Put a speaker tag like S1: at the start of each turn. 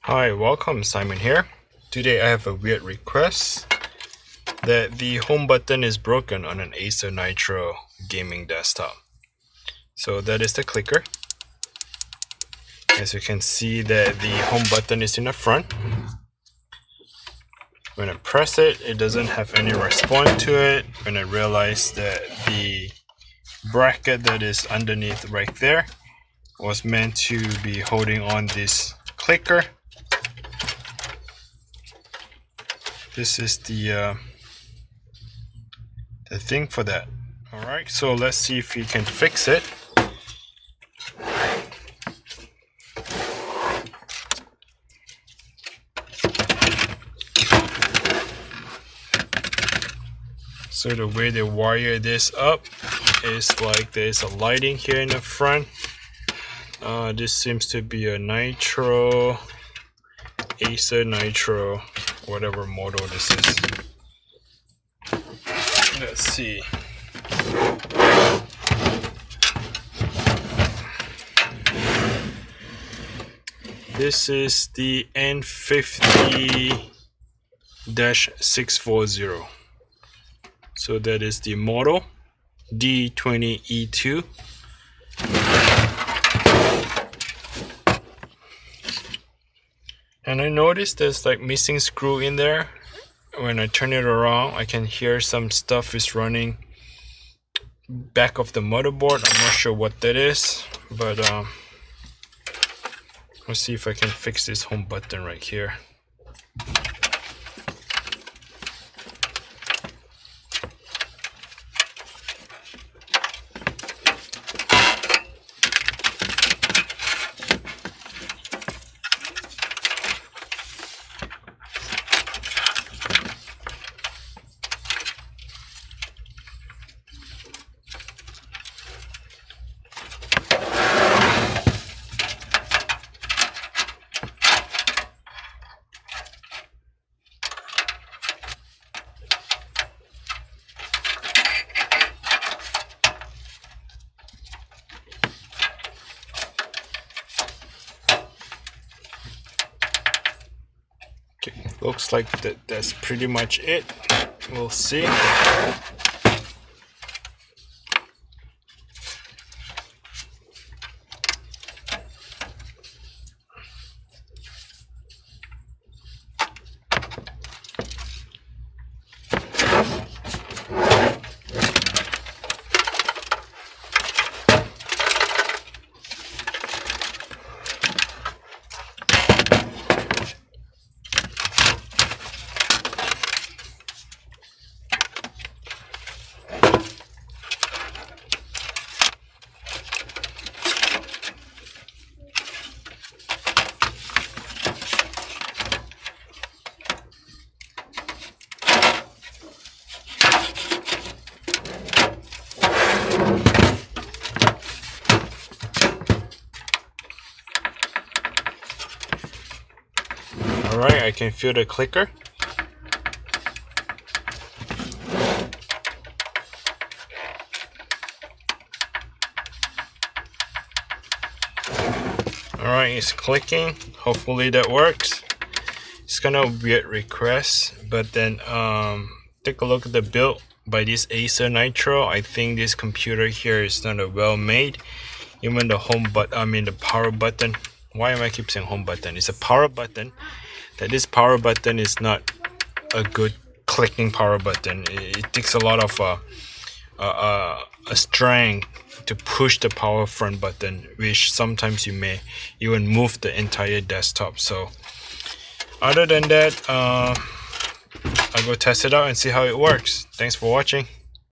S1: Hi, welcome, Simon here. Today I have a weird request that the home button is broken on an Acer Nitro gaming desktop. So that is the clicker. As you can see that the home button is in the front. When I press it, it doesn't have any response to it. When I realize that the bracket that is underneath right there was meant to be holding on this clicker. This is the thing for that. Alright, so let's see if we can fix it. So the way they wire this up is like there's a lighting here in the front. This seems to be a Nitro, Acer Nitro, whatever model this is. Let's see. This is the N50-640. So that is the model D20E2. And I noticed there's like missing screw in there. When I turn it around, I can hear some stuff is running back of the motherboard. I'm not sure what that is, but let's see if I can fix this home button right here. Okay, looks like that's pretty much it. We'll see. Alright, I can feel the clicker. Alright, it's clicking. Hopefully that works. It's kind of weird request, but then take a look at the build by this Acer Nitro. I think this computer here is not well made. Even the the power button. Why am I keep saying home button? It's a power button. That this power button is not a good clicking power button. It takes a lot of strength to push the power front button, which sometimes you may even move the entire desktop. So other than that, I'll go test it out and see how it works. Thanks for watching.